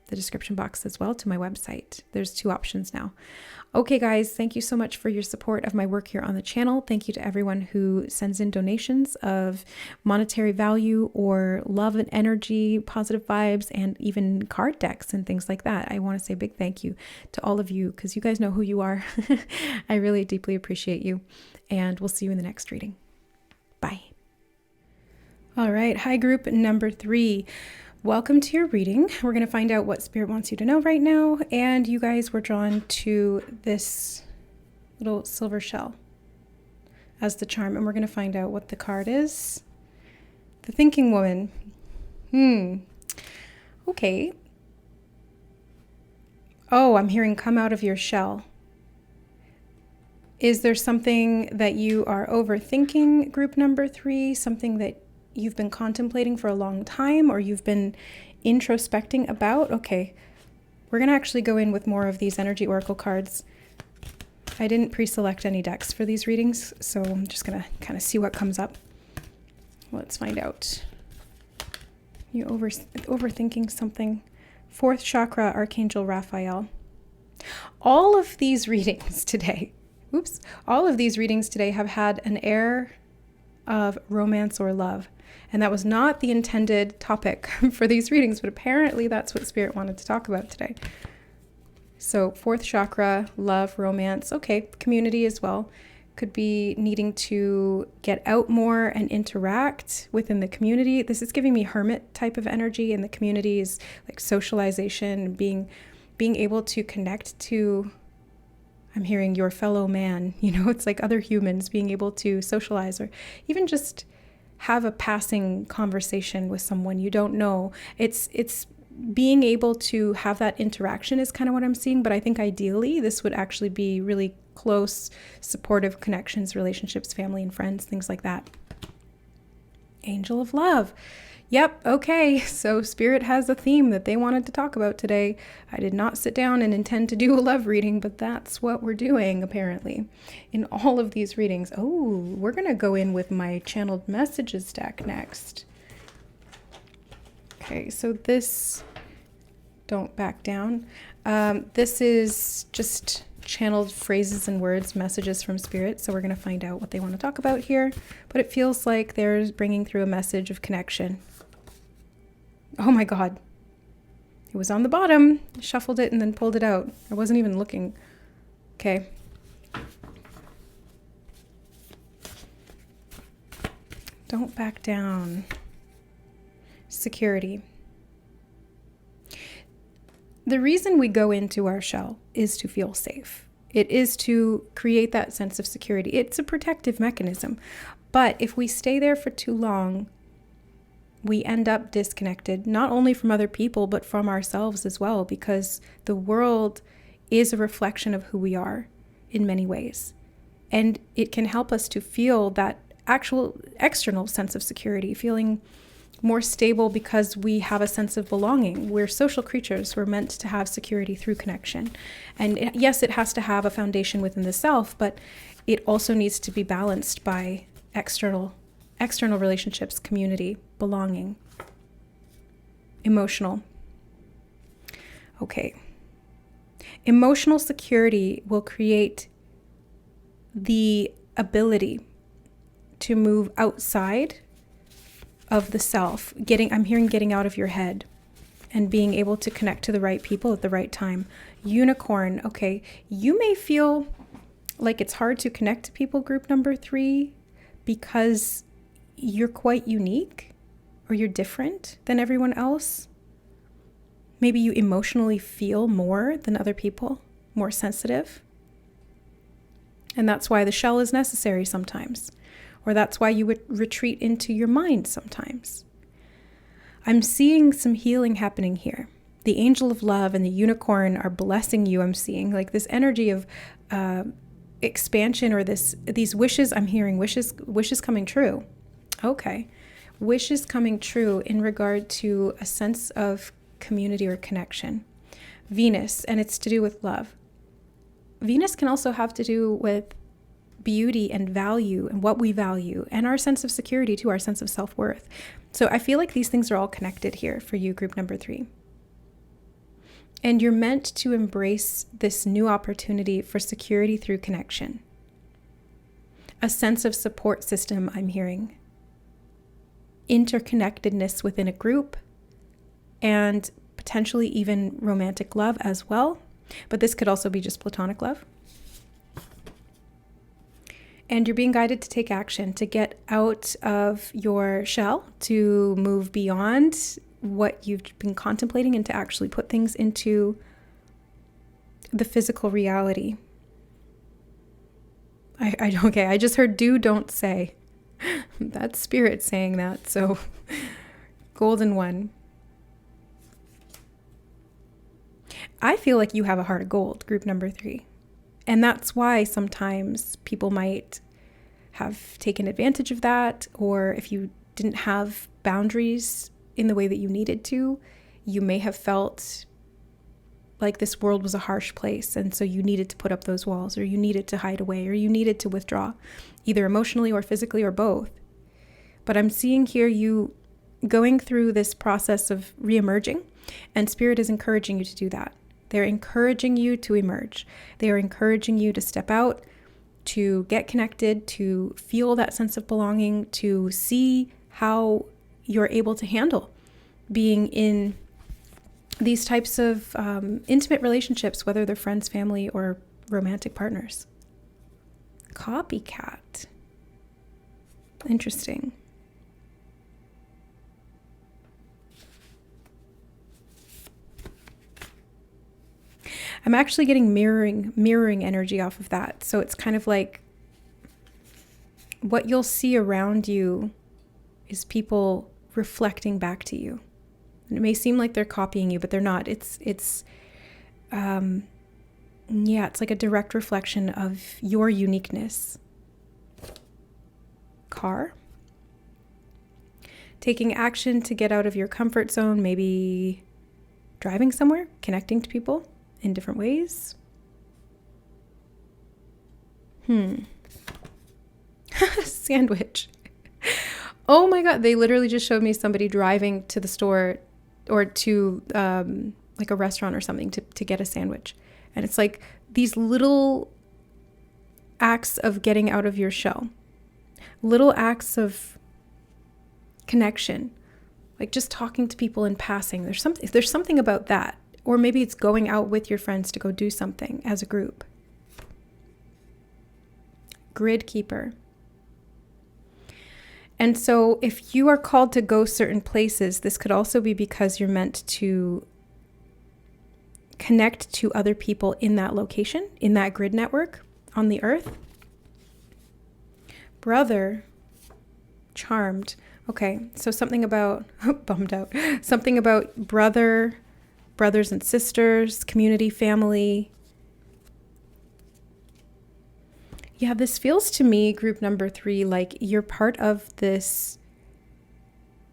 the description box as well to my website. There's 2 options now. Okay, guys, thank you so much for your support of my work here on the channel. Thank you to everyone who sends in donations of monetary value or love and energy, positive vibes, and even card decks and things like that. I want to say a big thank you to all of you because you guys know who you are. I really deeply appreciate you, and we'll see you in the next reading. Bye. All right. Hi, group number 3. Welcome to your reading. We're going to find out what Spirit wants you to know right now. And you guys were drawn to this little silver shell as the charm. And we're going to find out what the card is. The Thinking Woman. Okay. Oh, I'm hearing come out of your shell. Is there something that you are overthinking, group number 3? Something that you've been contemplating for a long time, or you've been introspecting about? Okay, we're going to actually go in with more of these energy oracle cards. I didn't pre-select any decks for these readings, so I'm just going to kind of see what comes up. Let's find out. You overthinking something. 4th chakra, Archangel Raphael. All of these readings today, all of these readings today have had an air of romance or love. And that was not the intended topic for these readings, but apparently that's what Spirit wanted to talk about today. So 4th chakra, love, romance, okay, community as well. Could be needing to get out more and interact within the community. This is giving me hermit type of energy, and the community is like socialization, being able to connect to, I'm hearing your fellow man, it's like other humans, being able to socialize or even just have a passing conversation with someone you don't know. It's being able to have that interaction is kind of what I'm seeing. But I think ideally this would actually be really close, supportive connections, relationships, family and friends, things like that. Angel of love. Yep. Okay. So Spirit has a theme that they wanted to talk about today. I did not sit down and intend to do a love reading, but that's what we're doing apparently in all of these readings. Oh, we're going to go in with my channeled messages deck next. Okay. So this, don't back down. This is just channeled phrases and words, messages from Spirit. So we're going to find out what they want to talk about here, but it feels like they're bringing through a message of connection. Oh my God. It was on the bottom, shuffled it and then pulled it out. I wasn't even looking. Okay. Don't back down. Security. The reason we go into our shell is to feel safe. It is to create that sense of security. It's a protective mechanism. But if we stay there for too long, we end up disconnected, not only from other people, but from ourselves as well, because the world is a reflection of who we are in many ways. And it can help us to feel that actual external sense of security, feeling more stable because we have a sense of belonging. We're social creatures. We're meant to have security through connection. And yes, it has to have a foundation within the self, but it also needs to be balanced by external relationships, community, belonging, emotional. Okay. Emotional security will create the ability to move outside of the self, I'm hearing getting out of your head and being able to connect to the right people at the right time. Unicorn. Okay. You may feel like it's hard to connect to people, group number 3, because you're quite unique or you're different than everyone else. Maybe you emotionally feel more than other people, more sensitive. And that's why the shell is necessary sometimes. Or that's why you would retreat into your mind sometimes. I'm seeing some healing happening here. The angel of love and the unicorn are blessing you. I'm seeing like this energy of expansion, or these wishes. I'm hearing wishes coming true. Okay. Wishes coming true in regard to a sense of community or connection. Venus, and it's to do with love. Venus can also have to do with beauty and value and what we value and our sense of security too, our sense of self-worth. So I feel like these things are all connected here for you, group number 3. And you're meant to embrace this new opportunity for security through connection. A sense of support system, I'm hearing. Interconnectedness within a group, and potentially even romantic love as well. But this could also be just platonic love. And you're being guided to take action, to get out of your shell, to move beyond what you've been contemplating and to actually put things into the physical reality. I just heard do, don't say. That's Spirit saying that, so golden one. I feel like you have a heart of gold, group number 3. And that's why sometimes people might have taken advantage of that, or if you didn't have boundaries in the way that you needed to, you may have felt like this world was a harsh place, and so you needed to put up those walls, or you needed to hide away, or you needed to withdraw, either emotionally or physically or both. But I'm seeing here you going through this process of re-emerging, and Spirit is encouraging you to do that. They're encouraging you to emerge. They are encouraging you to step out, to get connected, to feel that sense of belonging, to see how you're able to handle being in these types of intimate relationships, whether they're friends, family, or romantic partners. Copycat. Interesting. I'm actually getting mirroring energy off of that. So it's kind of like what you'll see around you is people reflecting back to you. And it may seem like they're copying you, but they're not. It's like a direct reflection of your uniqueness. Car. Taking action to get out of your comfort zone, maybe driving somewhere, connecting to people in different ways. Sandwich. Oh my God, they literally just showed me somebody driving to the store or to like a restaurant or something to get a sandwich. And it's like these little acts of getting out of your shell, little acts of connection, like just talking to people in passing. There's something about that. Or maybe it's going out with your friends to go do something as a group. Grid keeper. And so if you are called to go certain places, this could also be because you're meant to connect to other people in that location, in that grid network on the earth. Brother, charmed. Okay, so something about, bummed out, something about brothers and sisters, community, family. Yeah, this feels to me, group number 3, like you're part of this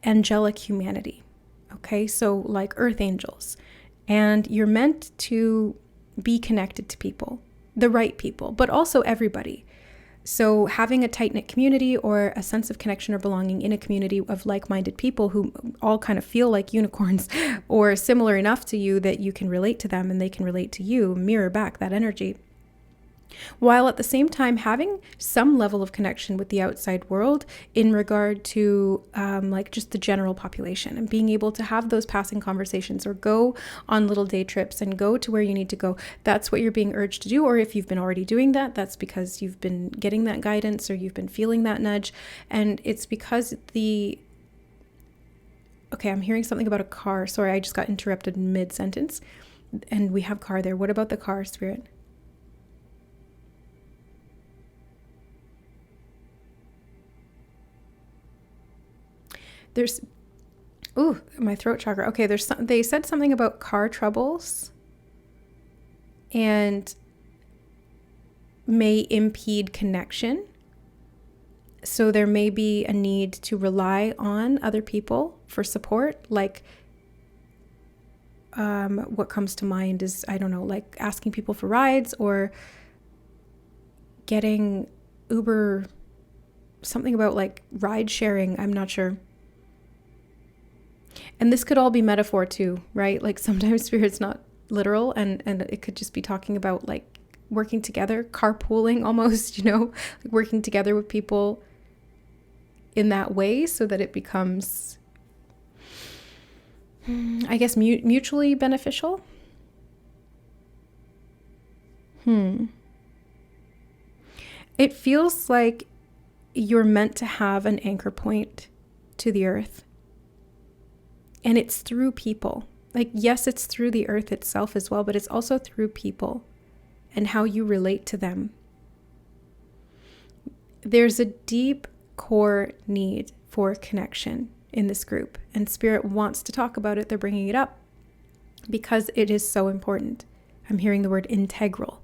angelic humanity. Okay, so like earth angels. And you're meant to be connected to people, the right people, but also everybody. So having a tight-knit community or a sense of connection or belonging in a community of like-minded people who all kind of feel like unicorns or similar enough to you that you can relate to them and they can relate to you, mirror back that energy. While at the same time having some level of connection with the outside world in regard to like just the general population and being able to have those passing conversations or go on little day trips and go to where you need to go. That's what you're being urged to do. Or if you've been already doing that, that's because you've been getting that guidance or you've been feeling that nudge. And it's because okay, I'm hearing something about a car. Sorry, I just got interrupted mid-sentence. And we have car there. What about the car, Spirit? There's, my throat chakra. Okay, they said something about car troubles and may impede connection. So there may be a need to rely on other people for support. Like, what comes to mind is, I don't know, like asking people for rides or getting Uber, something about like ride sharing. I'm not sure. And this could all be metaphor too, right? Like sometimes Spirit's not literal and it could just be talking about like working together, carpooling almost, like working together with people in that way so that it becomes, I guess, mutually beneficial. It feels like you're meant to have an anchor point to the earth. And it's through people. Like, yes, it's through the earth itself as well, but it's also through people and how you relate to them. There's a deep core need for connection in this group, and Spirit wants to talk about it. They're bringing it up because it is so important. I'm hearing the word integral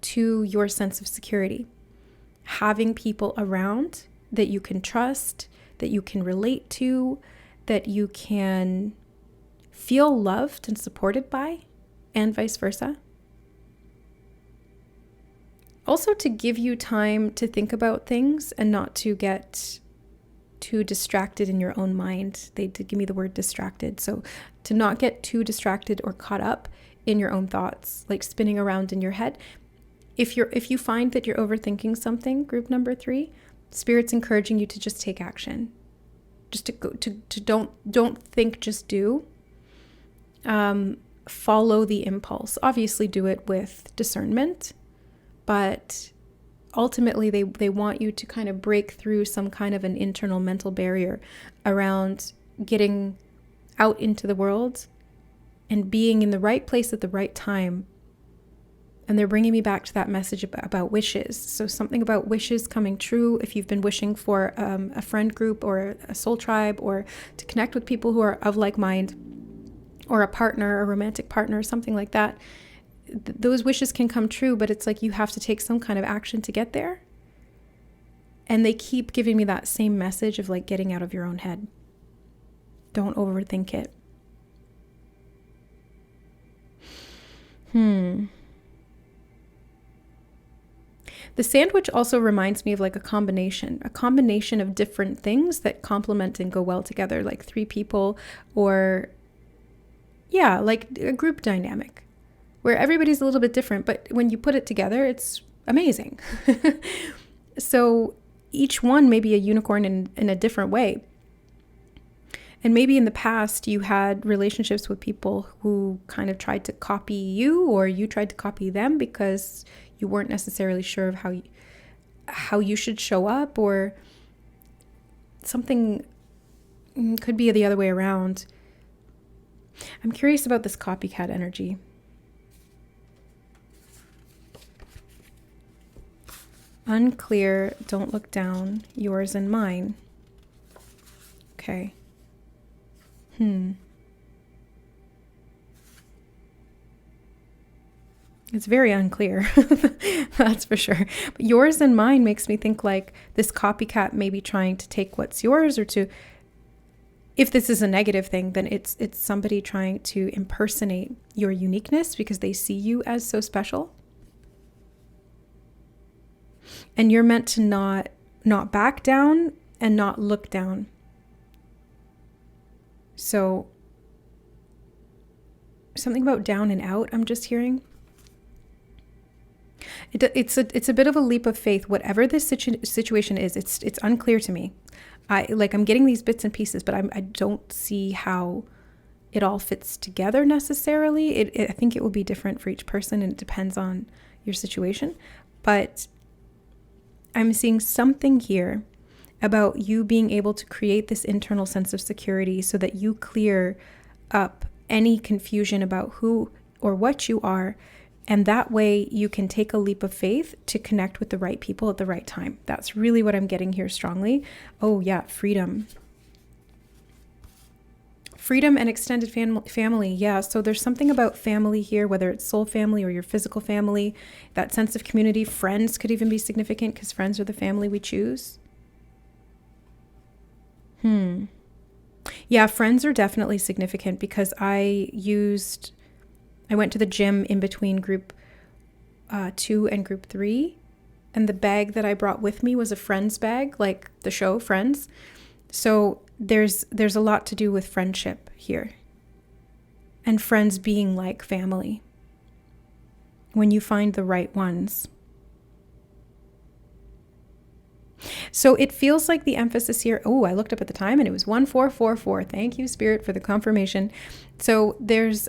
to your sense of security. Having people around that you can trust, that you can relate to, that you can feel loved and supported by, and vice versa. Also to give you time to think about things and not to get too distracted in your own mind. They did give me the word distracted. So to not get too distracted or caught up in your own thoughts, like spinning around in your head. If you find that you're overthinking something, group number 3, Spirit's encouraging you to just take action. Just to go to don't think, just do. Follow the impulse. Obviously do it with discernment, but ultimately they want you to kind of break through some kind of an internal mental barrier around getting out into the world and being in the right place at the right time And they're bringing me back to that message about wishes. So something about wishes coming true. If you've been wishing for a friend group or a soul tribe, or to connect with people who are of like mind, or a partner, a romantic partner, something like that, those wishes can come true, but it's like you have to take some kind of action to get there. And they keep giving me that same message of like getting out of your own head. Don't overthink it. The sandwich also reminds me of like a combination of different things that complement and go well together, like 3 people, or yeah, like a group dynamic where everybody's a little bit different, but when you put it together, it's amazing. So each one may be a unicorn in a different way. And maybe in the past you had relationships with people who kind of tried to copy you, or you tried to copy them because you weren't necessarily sure of how you should show up, or something could be the other way around. I'm curious about this copycat energy. Unclear, don't look down, yours and mine. Okay. It's very unclear, that's for sure. But yours and mine makes me think like this copycat may be trying to take what's yours, or to, if this is a negative thing, then it's somebody trying to impersonate your uniqueness because they see you as so special. And you're meant to not back down and not look down. So something about down and out, I'm just hearing. It's a bit of a leap of faith. Whatever this situation is, it's unclear to me. I'm getting these bits and pieces, but I don't see how it all fits together necessarily. I think it will be different for each person, and it depends on your situation. But I'm seeing something here about you being able to create this internal sense of security so that you clear up any confusion about who or what you are. And that way you can take a leap of faith to connect with the right people at the right time. That's really what I'm getting here strongly. Oh yeah, freedom. Freedom and extended family. Yeah, so there's something about family here, whether it's soul family or your physical family, that sense of community. Friends could even be significant because friends are the family we choose. Yeah, friends are definitely significant because I went to the gym in between group 2 and group 3. And the bag that I brought with me was a Friends bag, like the show Friends. So there's a lot to do with friendship here. And friends being like family. When you find the right ones. So it feels like the emphasis here, I looked up at the time and it was 1444. Thank you, Spirit, for the confirmation. So there's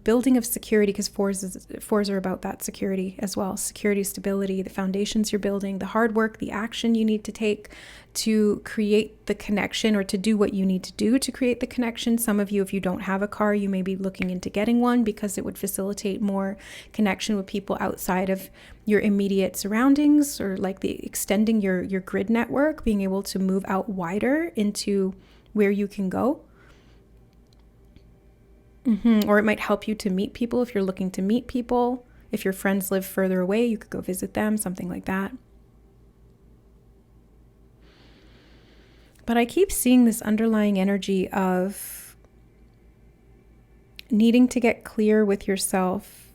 building of security, because fours are about that security as well. Security, stability, the foundations you're building, the hard work, the action you need to take to create the connection, or to do what you need to do to create the connection. Some of you, if you don't have a car, you may be looking into getting one because it would facilitate more connection with people outside of your immediate surroundings, or like the extending your grid network, being able to move out wider into where you can go. Or it might help you to meet people if you're looking to meet people. If your friends live further away, you could go visit them, something like that. But I keep seeing this underlying energy of needing to get clear with yourself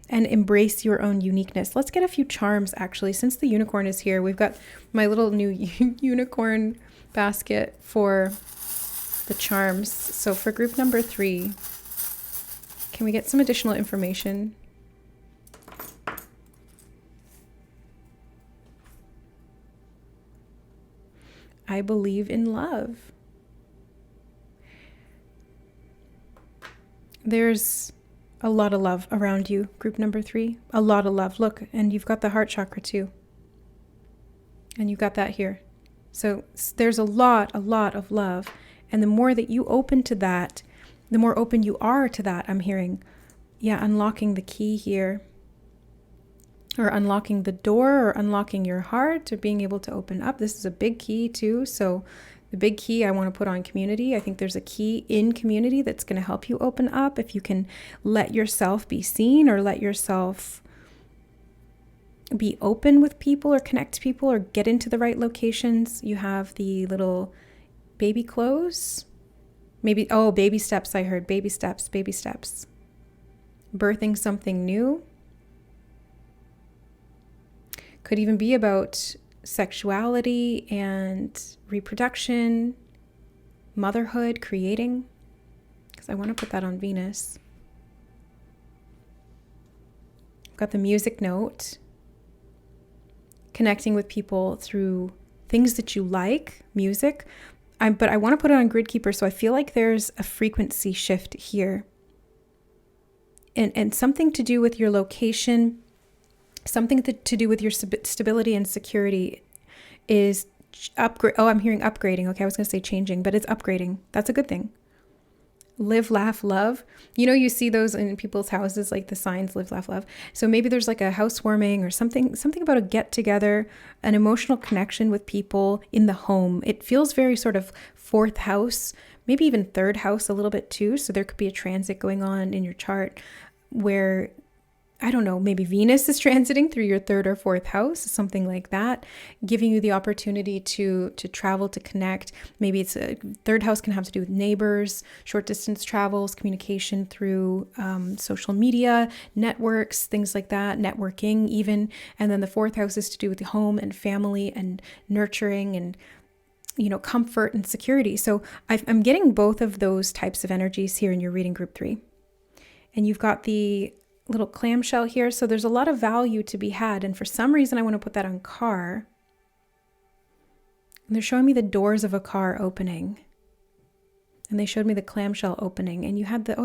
and embrace your own uniqueness. Let's get a few charms, actually. Since the unicorn is here, we've got my little new unicorn basket for the charms. So for group number 3, can we get some additional information? I believe in love. There's a lot of love around you, group number 3. A lot of love. Look, and you've got the heart chakra too. And you've got that here. So there's a lot of love. And the more that you open to that, the more open you are to that, I'm hearing, unlocking the key here, or unlocking the door, or unlocking your heart, or being able to open up. This is a big key too. So the big key I want to put on community. I think there's a key in community that's going to help you open up. If you can let yourself be seen, or let yourself be open with people, or connect to people, or get into the right locations. You have the little baby clothes. Maybe, baby steps. I heard baby steps, baby steps. Birthing something new. Could even be about sexuality and reproduction, motherhood, creating, because I want to put that on Venus. I've got the music note, connecting with people through things that you like, music. But I want to put it on Grid Keeper, so I feel like there's a frequency shift here. And something to do with your location, something to do with your stability and security is upgrade. Oh, I'm hearing upgrading. Okay, I was going to say changing, but it's upgrading. That's a good thing. Live, laugh, love. You know, you see those in people's houses, like the signs, live, laugh, love. So maybe there's like a housewarming or something about a get together, an emotional connection with people in the home. It feels very sort of fourth house, maybe even third house a little bit too. So there could be a transit going on in your chart where, I don't know, maybe Venus is transiting through your third or fourth house, something like that, giving you the opportunity to travel, to connect. Maybe it's a third house can have to do with neighbors, short distance travels, communication through social media, networks, things like that, networking even. And then the fourth house is to do with the home and family and nurturing and, you know, comfort and security. So I'm getting both of those types of energies here in your reading group 3. And you've got the little clamshell here. So there's a lot of value to be had. And for some reason, I want to put that on car. And they're showing me the doors of a car opening. And they showed me the clamshell opening. And you had the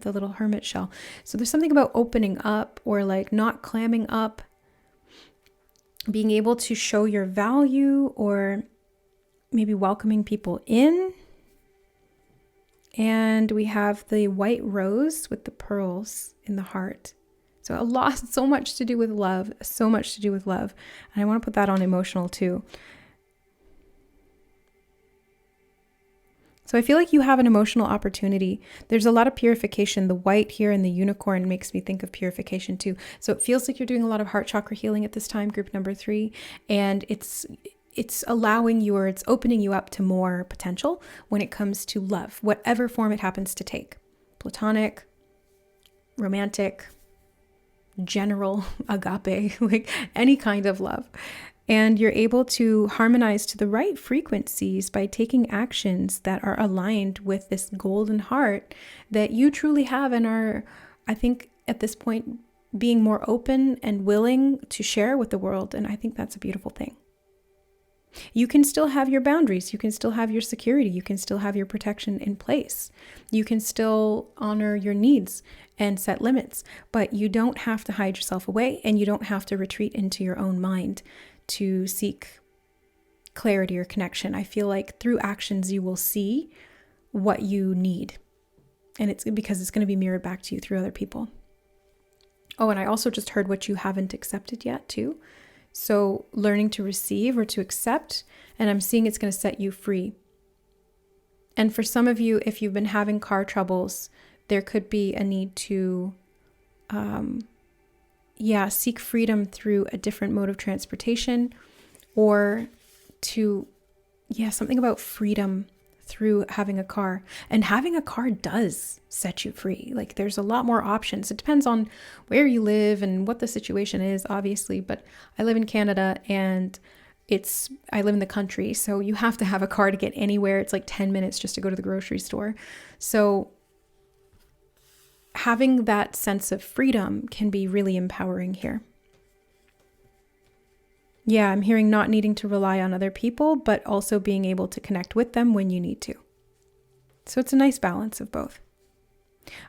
little hermit shell. So there's something about opening up, or like not clamming up, being able to show your value, or maybe welcoming people in. And we have the white rose with the pearls in the heart. So so much to do with love, so much to do with love. And I want to put that on emotional too. So I feel like you have an emotional opportunity. There's a lot of purification. The white here and the unicorn makes me think of purification too. So it feels like you're doing a lot of heart chakra healing at this time, group number 3. And it's allowing you, or it's opening you up to more potential when it comes to love, whatever form it happens to take. Platonic, romantic, general, agape, like any kind of love. And you're able to harmonize to the right frequencies by taking actions that are aligned with this golden heart that you truly have, and are, I think at this point, being more open and willing to share with the world. And I think that's a beautiful thing. You can still have your boundaries. You can still have your security. You can still have your protection in place. You can still honor your needs and set limits, but you don't have to hide yourself away, and you don't have to retreat into your own mind to seek clarity or connection. I feel like through actions, you will see what you need, and it's because it's going to be mirrored back to you through other people. Oh, and I also just heard what you haven't accepted yet too. So learning to receive or to accept, and I'm seeing it's going to set you free. And for some of you, if you've been having car troubles, there could be a need to, seek freedom through a different mode of transportation, or to, something about freedom through having a car. And having a car does set you free. Like there's a lot more options. It depends on where you live and what the situation is, obviously, but I live in Canada and I live in the country, so you have to have a car to get anywhere. It's like 10 minutes just to go to the grocery store. So having that sense of freedom can be really empowering here. Yeah, I'm hearing not needing to rely on other people, but also being able to connect with them when you need to. So it's a nice balance of both.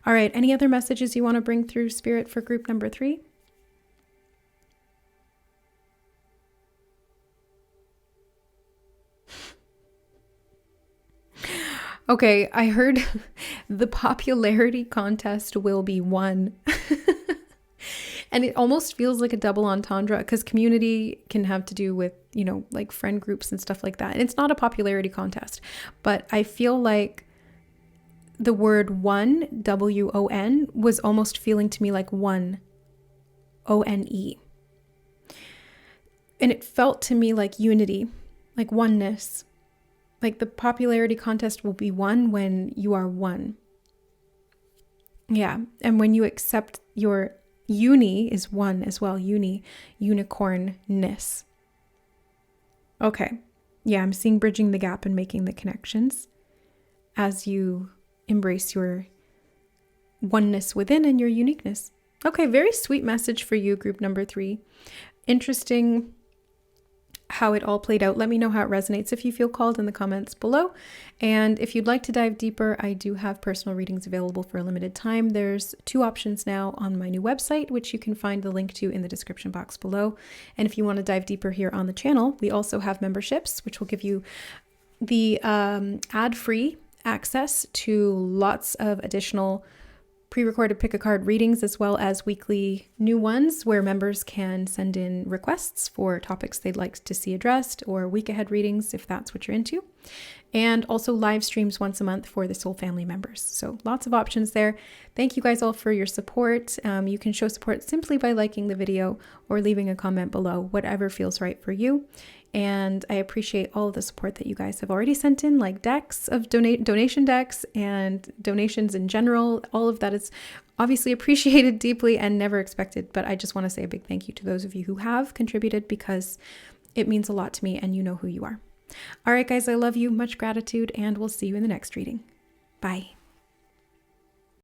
All right, any other messages you want to bring through, Spirit, for group number 3? Okay, I heard the popularity contest will be won. And it almost feels like a double entendre because community can have to do with, like friend groups and stuff like that. And it's not a popularity contest, but I feel like the word one, W-O-N, was almost feeling to me like one, O-N-E. And it felt to me like unity, like oneness. Like the popularity contest will be won when you are one. Yeah. And when you accept your uni is one as well. Unicornness. Okay. Yeah, I'm seeing bridging the gap and making the connections as you embrace your oneness within and your uniqueness. Okay, very sweet message for you, group number 3. Interesting how it all played out. Let me know how it resonates if you feel called in the comments below. And if you'd like to dive deeper, I do have personal readings available for a limited time. There's 2 options now on my new website, which you can find the link to in the description box below. And if you want to dive deeper here on the channel, we also have memberships, which will give you the ad-free access to lots of additional pre-recorded pick a card readings, as well as weekly new ones where members can send in requests for topics they'd like to see addressed, or week ahead readings if that's what you're into. And also live streams once a month for the Soul Family members. So lots of options there. Thank you guys all for your support. You can show support simply by liking the video or leaving a comment below, whatever feels right for you. And I appreciate all of the support that you guys have already sent in, like decks of donation decks and donations in general. All of that is obviously appreciated deeply and never expected. But I just want to say a big thank you to those of you who have contributed, because it means a lot to me and you know who you are. All right, guys, I love you. Much gratitude, and we'll see you in the next reading. Bye.